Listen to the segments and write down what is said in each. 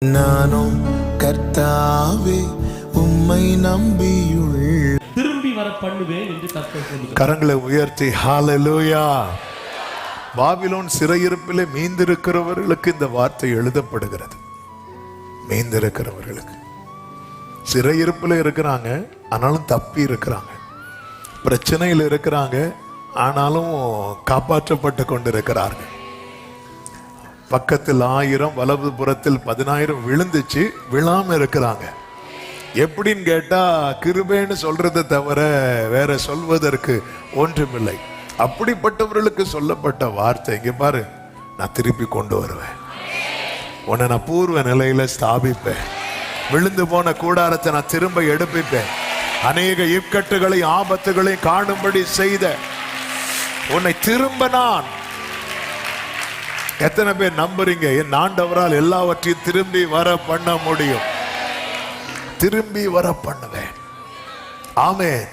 நானும் கர்த்தாவே உம்மை நம்பியுள் திரும்பி வர பண்ணுவேன் என்று கர்த்தர் சொல்லுகிறார். கரங்களை உயர்த்தி ஹalleluya. பாபிலோன் சிறையிருப்பிலே மீந்திருக்கிறவர்களுக்கு இந்த வார்த்தை எழுதப்படுகிறது. மீந்திருக்கிறவர்களுக்கு சிறையிருப்பில் இருக்கிறாங்க, ஆனாலும் தப்பி இருக்கிறாங்க. பிரச்சனையில் இருக்கிறாங்க, ஆனாலும் காப்பாற்றப்பட்டு கொண்டிருக்கிறார்கள். பக்கத்தில் 1000 வலது புறத்தில் 10000 விழுந்துச்சு, விழாம இருக்கிறாங்க. எப்படின்னு கேட்டா கிருபைன்னு சொல்றதை தவிர வேற சொல்வதற்கு ஒன்றுமில்லை. அப்படிப்பட்டவர்களுக்கு சொல்லப்பட்ட வார்த்தை, இங்க பாரு, நான் திருப்பி கொண்டு வருவேன், உன்னை நான் பூர்வ நிலையில ஸ்தாபிப்பேன், விழுந்து போன கூடாரத்தை நான் திரும்ப எடுப்பிப்பேன், அநேக இக்கட்டுகளை ஆபத்துகளை காணும்படி செய்த உன்னை திரும்ப நான். எத்தனை பேர் நம்புறீங்க என் ஆண்டவரால் எல்லாவற்றையும் திரும்பி வர பண்ண முடியும்? திரும்பி வர பண்ணுவேன். ஆமென்.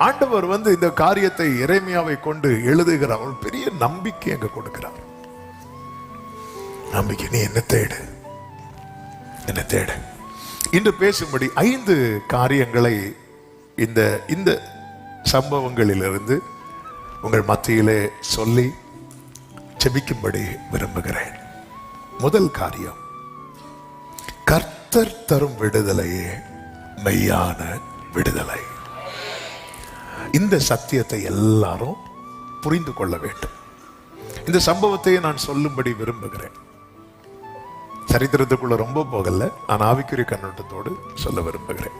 ஆண்டவர் இந்த காரியத்தை எரேமியாவை கொண்டு எழுதுகிறார். ஒரு பெரிய நம்பிக்கை அங்க கொடுக்கிறார். நம்பிக்கை, நீ என்ன தேடு, என்ன தேடு. இன்று பேசும்படி 5 காரியங்களை இந்த சம்பவங்களிலிருந்து உங்கள் மத்தியிலே சொல்லி ஜெபிக்கும்படி விரும்புகிறேன். முதல் காரியம், கர்த்தர் தரும் விடுதலையே மெய்யான விடுதலை. இந்த சத்தியத்தை எல்லாரும் புரிந்து கொள்ள வேண்டும். இந்த சம்பவத்தை நான் சொல்லும்படி விரும்புகிறேன். சரித்திரத்துக்குள்ள ரொம்ப போகல, நான் ஆவிக்குரிய கண்ணோட்டத்தோடு சொல்ல விரும்புகிறேன்.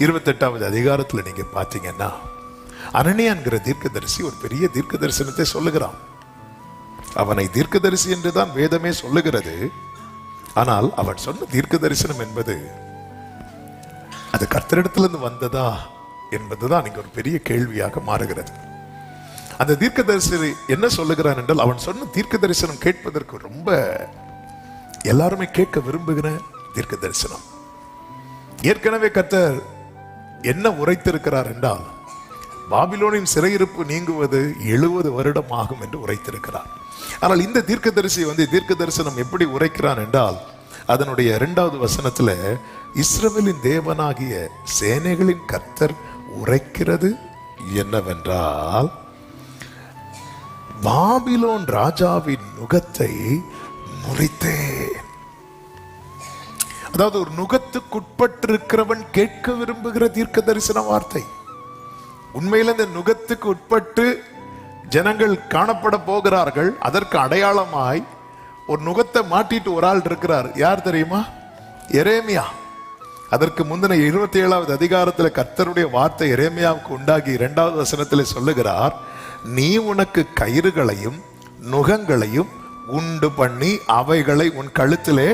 28வது அதிகாரத்தில் நீங்க பாத்தீங்கன்னா, அனனியா என்கிற தீர்க்கதரிசி ஒரு பெரிய தீர்க்க தரிசனத்தை சொல்லுகிறான். அவனை தீர்க்கதரிசி என்றுதான் வேதமே சொல்லுகிறது. ஆனால் அவன் சொன்ன தீர்க்க தரிசனம் என்பது அது கர்த்தரிடத்திலிருந்து வந்ததா என்பதுதான் இங்க ஒரு பெரிய கேள்வியாக மாறுகிறது. அந்த தீர்க்க தரிசி என்ன சொல்லுகிறான் என்றால், அவன் சொன்ன தீர்க்க தரிசனம் கேட்பதற்கு ரொம்ப எல்லாருமே கேட்க விரும்புகிற தீர்க்க தரிசனம். ஏற்கனவே கர்த்தர் என்ன உரைத்திருக்கிறார் என்றால், பாபிலோனின் சிறையிருப்பு நீங்குவது 70 வருடம் ஆகும் என்று உரைத்திருக்கிறார். ஆனால் இந்த தீர்க்கதரிசி தீர்க்க தரிசனம் எப்படி உரைக்கிறான் என்றால், அதனுடைய 2வது வசனத்துல, இஸ்ரவேலின் தேவனாகிய சேனைகளின் கர்த்தர் உரைக்கிறது என்னவென்றால், பாபிலோன் ராஜாவின் நுகத்தை முறித்தேன். அதாவது ஒரு நுகத்துக்குட்பட்டிருக்கிறவன் கேட்க விரும்புகிற தீர்க்க தரிசன வார்த்தை. உண்மையில இந்த நுகத்துக்கு உட்பட்டு ஜனங்கள் காணப்பட போகிறார்கள். அதற்கு அடையாளமாய் ஒரு நுகத்தை மாட்டிட்டு ஒரு ஆள் இருக்கிறார். யார் தெரியுமா? எரேமியா. அதற்கு முந்தின 27வது அதிகாரத்தில் கர்த்தருடைய வார்த்தை எரேமியாவுக்கு உண்டாகி 2வது வசனத்தில் சொல்லுகிறார், நீ உனக்கு கயிறுகளையும் நுகங்களையும் உண்டு பண்ணி அவைகளை உன் கழுத்திலே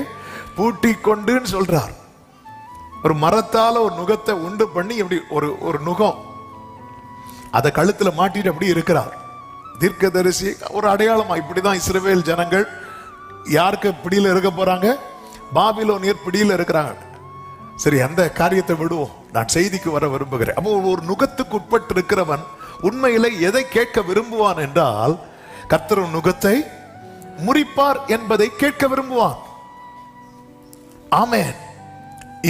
பூட்டி கொண்டுன்னு சொல்றார். ஒரு மரத்தால ஒரு நுகத்தை உண்டு பண்ணி இப்படி ஒரு நுகம் அதை கழுத்துல மாட்டிட்டு அப்படி இருக்கிறார். தீர்க்கதரிசி ஒரு அடையாளமா, இப்படிதான் இஸ்ரவேல் ஜனங்கள் யாருக்கு பிடியில இருக்க போறாங்க? பாபிலோனியர் பிடியில இருக்கிறாங்க. சரி, அந்த காரியத்தை விடுவோம், நான் செய்திக்கு வர விரும்புகிறேன். அப்போ ஒரு நுகத்துக்கு உட்பட்டு இருக்கிறவன் உண்மையில எதை கேட்க விரும்புவான் என்றால், கர்த்தர் நுகத்தை முறிப்பார் என்பதை கேட்க விரும்புவான். ஆமென்.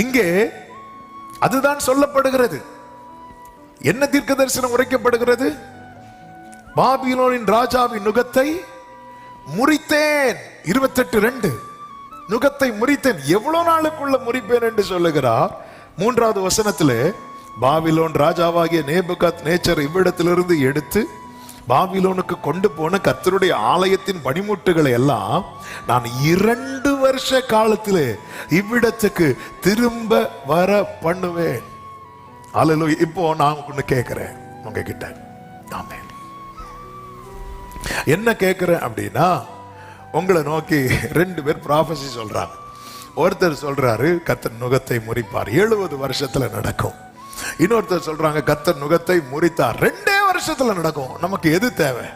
இங்கே அதுதான் சொல்லப்படுகிறது. என்ன தீர்க்க தரிசனம் உரைக்கப்படுகிறது? பாபிலோனின் ராஜாவின் நுகத்தை முறித்தேன். 28:2 நுகத்தை முறித்தேன். எவ்வளவு நாளுக்குள்ள முறிப்பேன் என்று சொல்லுகிறார். 3வது வசனத்திலே, பாபிலோன் ராஜாவாகிய நேபுகாத் நேச்சர் இவ்விடத்திலிருந்து எடுத்து பாபிலோனுக்கு கொண்டு போன கர்த்தருடைய ஆலயத்தின் பணிமுட்டுகளை எல்லாம் நான் 2 வருஷ காலத்திலே இவ்விடத்துக்கு திரும்ப வர பண்ணுவேன். அல்லேலூயா. இப்போ நான் ஒண்ணு கேட்கிறேன் உங்ககிட்ட. ஆமென். என்ன கேட்கிறேன் அப்படின்னா, உங்களை நோக்கி 2 பேர் ப்ராஃபஸி சொல்றாங்க. ஒருத்தர் சொல்றாரு கர்த்தர் நுகத்தை முறிப்பார், 70 வருஷத்துல நடக்கும். இன்னொருத்தர் சொல்றாங்க கர்த்தர் நுகத்தை முறித்தார், 2 வருஷத்துல நடக்கும். நமக்கு எது தேவை?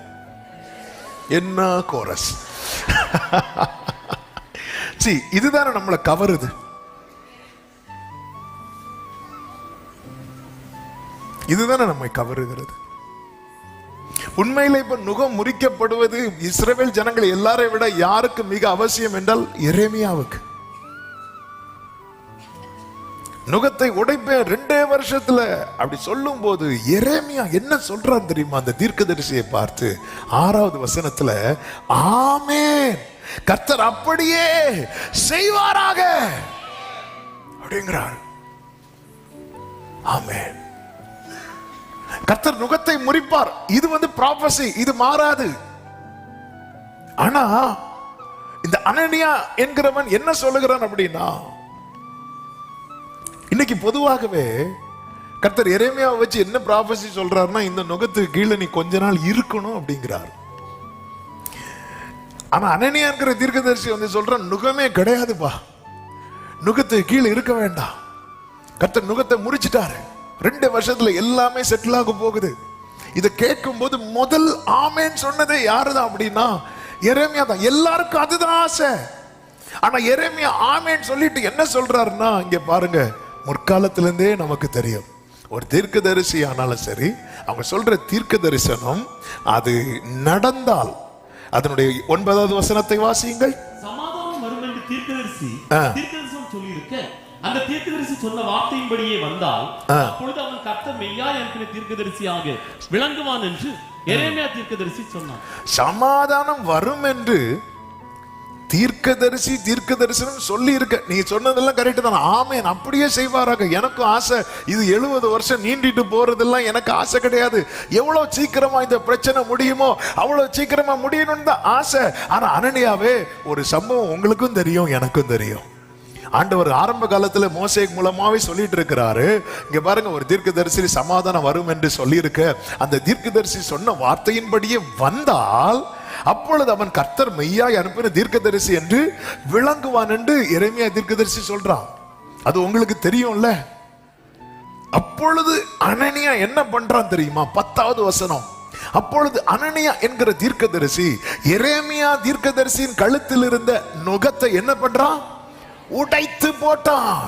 என்ன கோரஸ்? இதுதானே நம்மளை கவருது. இதுதானே நம்மை கவருகிறது. உண்மையில இப்ப நுகம் முறிக்கப்படுவது இஸ்ரவேல் ஜனங்கள் எல்லாரை விட யாருக்கு மிக அவசியம் என்றால் எரேமியாவுக்கு. நுகத்தை உடைப்பேன் 2 வருஷத்துல அப்படி சொல்லும் போது எரேமியா என்ன சொல்றான் தெரியுமா? அந்த தீர்க்கதரிசியை பார்த்து 6வது வசனத்துல, ஆமென், கர்த்தர் அப்படியே செய்வாராக அப்படிங்கிறார். ஆமென். கர்த்தர் நுகத்தை முறிப்பார். இது ப்ராபசி, இது மாறாது. ஆனா இந்த அனனியா என்கிறவன் என்ன சொல்லுகிறான் அப்படின்னா, இன்னைக்கு பொதுவாகவே கர்த்தர் எரேமியாவை வச்சு என்ன ப்ராபசி சொல்றாருன்னா, இந்த நுகத்துக்கு கீழே நீ கொஞ்ச நாள் இருக்கணும் அப்படிங்கிறார். ஆனா அனனியா என்கிற தீர்க்கதரிசி சொல்றான், நுகமே கிடையாதுப்பா, நுகத்துக்கு கீழே இருக்க வேண்டாம். கர்த்தர் நுகத்தை முறிச்சிட்டாரு. 2 வருஷத்துல எல்லாமே செட்டில் ஆக போகுது. இதை கேட்கும் போது முதல் ஆமென் சொன்னதே யாருதான் அப்படின்னா எரேமியா தான். எல்லாருக்கும் அதுதான் ஆசை. ஆனா எரேமியா ஆமென் சொல்லிட்டு என்ன சொல்றாருன்னா, இங்க பாருங்க, முற்காலத்திலிருந்தே நமக்கு தெரியும், ஒரு தீர்க்கதரிசி ஆனாலும் சரி, அவங்க சொல்ற தீர்க்க தரிசனம் அது நடந்தால், அதனுடைய 9வது வசனத்தை வாசியுங்கள். சமாதானம் வரும் என்று தீர்க்கதரிசனம் சொல்லியிருக்க, அந்த தீர்க்கதரிசி சொன்ன வார்த்தையின்படியே வந்தால், அப்பொழுது அவன் கர்த்தர் மெய்யாய் அனுப்பின தீர்க்கதரிசியாக விளங்குவான் என்று எரேமியா தீர்க்கதரிசி சொன்னான். சமாதானம் வரும் என்று தீர்க்கதரிசனம் சொல்லி இருக்க. நீ சொன்னதெல்லாம் கரெக்ட் தான். ஆமென், அப்படியே செய்வாராக. எனக்கும் ஆசை. இது 70 வருஷம் நீண்டிட்டு போறதெல்லாம் எனக்கு ஆசை கிடையாது. எவ்வளவு சீக்கிரமா இந்த பிரச்சனை முடியுமோ அவ்வளவு சீக்கிரமா முடியணும்னு தான் ஆசை. ஆனா அனனியாவே, ஒரு சம்பவம் உங்களுக்கும் தெரியும், எனக்கும் தெரியும். ஆண்டவர் ஆரம்ப காலத்துல மோசே மூலமாவே சொல்லிட்டு இருக்கிறாரு. இங்க பாருங்க, ஒரு தீர்க்கதரிசி சமாதானம் வரும் என்று சொல்லி இருக்க, அந்த தீர்க்கதரிசி சொன்ன வார்த்தையின்படியே வந்தால், அப்பொழுது அவன் கர்த்தர் மெய்யாய் அனுப்பின தீர்க்கதரிசி என்று விளங்குவான் என்று எரேமியா தீர்க்கதரிசி சொல்றான். அது உங்களுக்கு தெரியும்ல. அப்பொழுது அனனியா என்ன பண்றான் தெரியுமா? 10வது வசனம். அப்பொழுது அனனியா என்கிற தீர்க்கதரிசி எரேமியா தீர்க்கதரிசியின் கழுத்தில் இருந்த நுகத்தை என்ன பண்றான்? உடைத்து போட்டான்.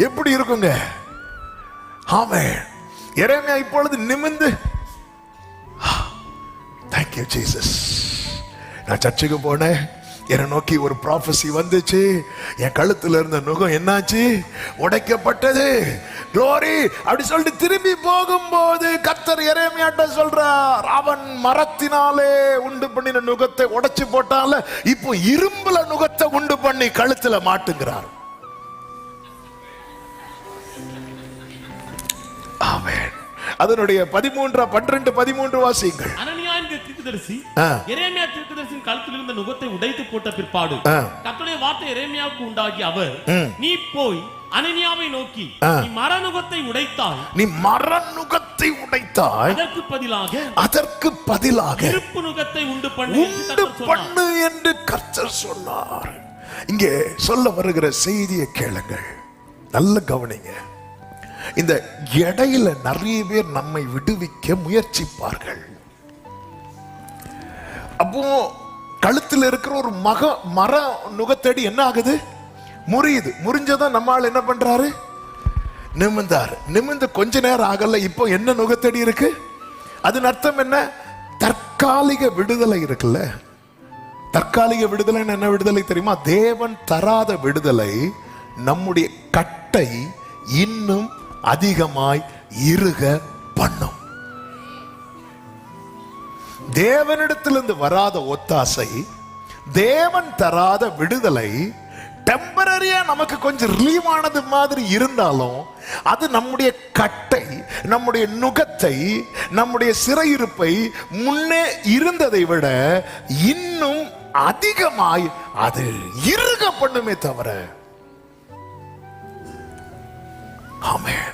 எப்படி இருக்குங்க? ஆமென். எரேமியா இப்பொழுது நிமிர்ந்து, thank you Jesus, நான் சர்ச்சுக்கு போனேன், என்னை நோக்கி ஒரு ப்ராபசி வந்துச்சு, என் கழுத்துல இருந்த நுகம் என்னாச்சு? உடைக்கப்பட்டது. க்ளோரி அப்படி சொல்லிட்டு திரும்பி போகும்போது கர்த்தர் எரேமியாட்ட சொல்றார், அவன் மரத்தினாலே உண்டு பண்ணின நுகத்தை உடைச்சு போட்டால, இப்போ இரும்புல நுகத்தை உண்டு பண்ணி கழுத்துல மாட்டுங்கிறார். ஆமென். அதனுடைய 12 வாசியுங்கள். அனனியா என்கிற தீர்க்கதரிசி எரேமியா தீர்க்கதரிசியின் கழுத்தில் இருந்த நுகத்தை உடைத்து போட்ட பிற்பாடு கர்த்தருடைய வார்த்தை எரேமியாவுக்கு உண்டாகி, அவர், நீ போய் அனனியாவை நோக்கி, நீ மரநுகத்தை உடைத்தாய், அதற்கு பதிலாக இருப்பு நுகத்தை உண்டு பண்ணு என்று கர்த்தர் சொன்னார். இங்கே சொல்ல வருகிற செய்தியை கேளுங்கள், நல்ல கவனிங்க. இந்த இடையில நிறைய பேர் நம்மை விடுவிக்க முயற்சிப்பார்கள். அப்போ கழுத்தில் இருக்கிற ஒரு மர நுகத்தடி என்ன ஆகுது? முறியுது. முறிஞ்சதான் நம்மால் என்ன பண்றாரு? நிமிர்ந்தாரு. நிமிர்ந்து கொஞ்ச நேரம் ஆகல, இப்போ என்ன நுகத்தடி இருக்கு? அதன் அர்த்தம் என்ன? தற்காலிக விடுதலை இருக்குல்ல. தற்காலிக விடுதலை என்ன விடுதலை தெரியுமா? தேவன் தராத விடுதலை நம்முடைய கட்டை இன்னும் அதிகமாய் இறுக பண்ணும். தேவனிடத்திலிருந்து வராத ஒத்தாசை, தேவன் தராத விடுதலை டெம்பரரியா நமக்கு கொஞ்சம் ரிலீவ் ஆனது மாதிரி இருந்தாலும், அது நம்முடைய கட்டை, நம்முடைய நுகத்தை, நம்முடைய சிறையிருப்பை முன்னே இருந்ததை விட இன்னும் அதிகமாய் அது இறுக பண்ணுமே தவிர. ஆமென்.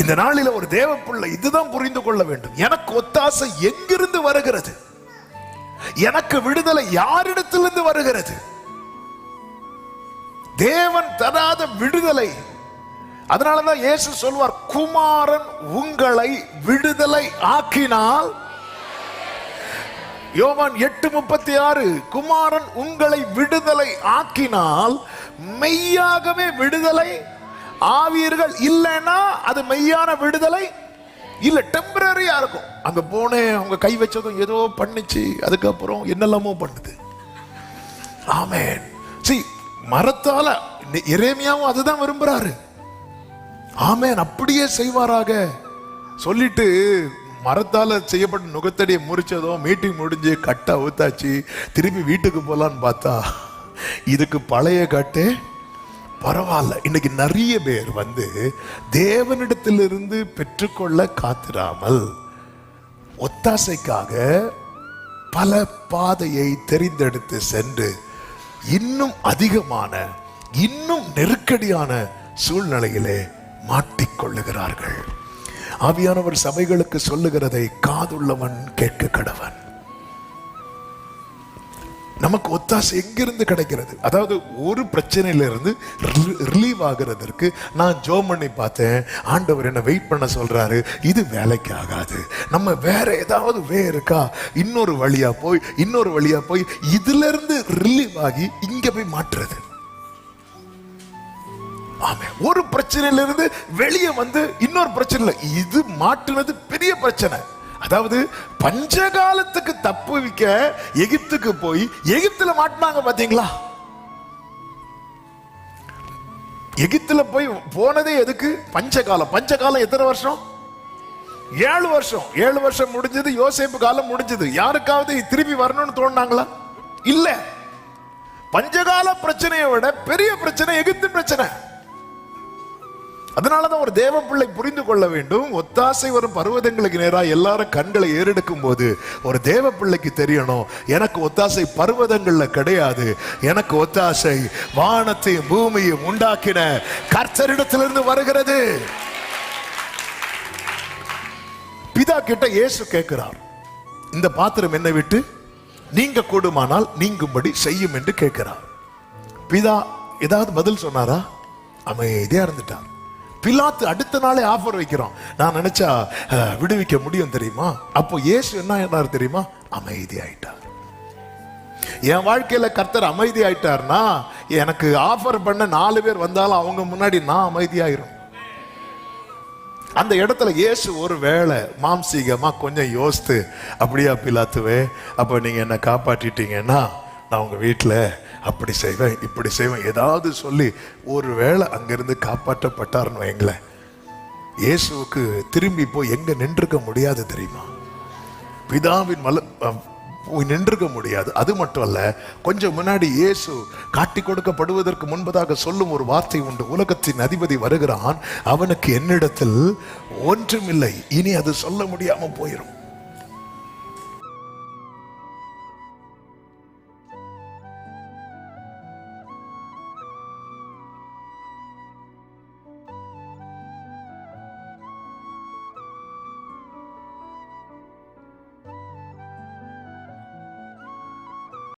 இந்த நாளில ஒரு தேவ பிள்ளை இதுதான் புரிந்து கொள்ள வேண்டும். எனக்கு ஒத்தாசை எங்கிருந்து வருகிறது? எனக்கு விடுதலை யாரிடத்திலிருந்து வருகிறது? தேவன் தராத விடுதலை. அதனாலதான் இயேசு சொல்வார், குமாரன் உங்களை விடுதலை ஆக்கினால், யோவான் 8:36, குமாரன் உங்களை விடுதலை ஆக்கினால் மெய்யாகவே விடுதலை ஆவீர்கள். இல்லைன்னா அது மெய்யான விடுதலை இல்ல, டெம்பரரியா இருக்கும். அங்க போனேன், அவங்க கை வச்சதும் ஏதோ பண்ணிச்சு, அதுக்கப்புறம் என்னெல்லாமோ பண்ணுது. ஆமென். மரத்தால எரேமியாவும் அதுதான் விரும்புறாரு. ஆமென், அப்படியே செய்வாராக சொல்லிட்டு மரத்தால செய்யப்பட்ட நுகத்தடியை முறிச்சதும் மீட்டிங் முடிஞ்சு கட்டை ஊத்தாச்சு, திருப்பி வீட்டுக்கு போலான்னு பார்த்தா இதுக்கு பழைய கட்டே பரவாயில்ல. இன்னைக்கு நிறைய பேர் தேவனிடத்திலிருந்து பெற்றுக்கொள்ள காத்திராமல் ஒத்தாசைக்காக பல பாதையை தெரிந்தெடுத்து சென்று இன்னும் அதிகமான இன்னும் நெருக்கடியான சூழ்நிலையிலே மாட்டிக்கொள்ளுகிறார்கள். ஆவியானவர் சபைகளுக்கு சொல்லுகிறதை காதுள்ளவன் கேட்க கடவன். நமக்கு ஒத்தாசை எங்கிருந்து கிடைக்கிறது? அதாவது ஒரு பிரச்சனையிலிருந்து ரிலீவ் ஆகிறதற்கு நான் ஜோம் பண்ணி பார்த்தேன், ஆண்டவர் என்ன வெயிட் பண்ண சொல்றாரு, இது வேலைக்கு ஆகாது, நம்ம வேற ஏதாவது இருக்கா, இன்னொரு வழியா போய் இதுல இருந்து ரிலீவ் ஆகி இங்க போய் மாற்றுறது. ஆமே, ஒரு பிரச்சனையிலிருந்து வெளியே இன்னொரு பிரச்சனை, இது மாட்டுனது பெரிய பிரச்சனை. அதாவது பஞ்சகாலத்துக்கு தப்புவிக்க எகிப்துக்கு போய் எகிப்துல மாட்டினாங்க பாத்தீங்களா? எகிப்துல போய் போனதே எதுக்கு? பஞ்சகாலம். பஞ்சகாலம் எத்தனை வருஷம்? 7 வருஷம். 7 வருஷம் முடிஞ்சது, யோசேப்பு காலம் முடிஞ்சது. யாருக்காவது திருப்பி வரணும்னு தோணுனாங்களா? இல்ல. பஞ்சகால பிரச்சனையை விட பெரிய பிரச்சனை எகிப்து பிரச்சனை. அதனாலதான் ஒரு தேவ பிள்ளை புரிந்து கொள்ள வேண்டும், ஒத்தாசை வரும் பர்வதங்களுக்கு நேராக எல்லாரும் கண்களை ஏறெடுக்கும் போது ஒரு தேவ பிள்ளைக்கு தெரியணும், எனக்கு ஒத்தாசை பர்வதங்கள்ல கிடையாது, எனக்கு ஒத்தாசை வானத்தையும் பூமியையும் உண்டாக்கின கர்த்தரிடத்திலிருந்து வருகிறது. பிதா கிட்ட இயேசு கேட்கிறார், இந்த பாத்திரம் என்னை விட்டு நீங்க கூடுமானால் நீங்கும்படி செய்யும் என்று கேட்கிறார். பிதா ஏதாவது பதில் சொன்னாரா? அமைதியா இருந்துட்டார். பிலாத்து அடுத்த நாளே ஆஃபர் வைக்கிறோம், நான் நினைச்சா விடுவிக்க முடியும் தெரியுமா? அப்போ இயேசு என்ன தெரியுமா? அமைதி ஆயிட்டார். என் வாழ்க்கையில கர்த்தர் அமைதி ஆயிட்டார்னா எனக்கு ஆஃபர் பண்ண 4 பேர் வந்தாலும் அவங்க முன்னாடி நான் அமைதியாயிரும். அந்த இடத்துல இயேசு ஒரு வேளை மாம்சீகமா கொஞ்சம் யோசித்து, அப்படியா பிலாத்துவே, அப்ப நீங்க என்ன காப்பாற்றிட்டீங்கன்னா நான் உங்க வீட்டுல அப்படி செய்வேன் இப்படி செய்வேன் ஏதாவது சொல்லி ஒரு வேளை அங்கிருந்து காப்பாற்றப்பட்டார்னு வைங்களேன், இயேசுவுக்கு திரும்பி போய் எங்க நின்றுக்க முடியாது தெரியுமா? பிதாவின் போய் நின்றுக்க முடியாது. அது மட்டும் அல்ல, கொஞ்சம் முன்னாடி இயேசு காட்டி கொடுக்கப்படுவதற்கு முன்பதாக சொல்லும் ஒரு வார்த்தை உண்டு, உலகத்தின் அதிபதி வருகிறான், அவனுக்கு என்னிடத்தில் ஒன்றுமில்லை. இனி அது சொல்ல முடியாம போயிடும்.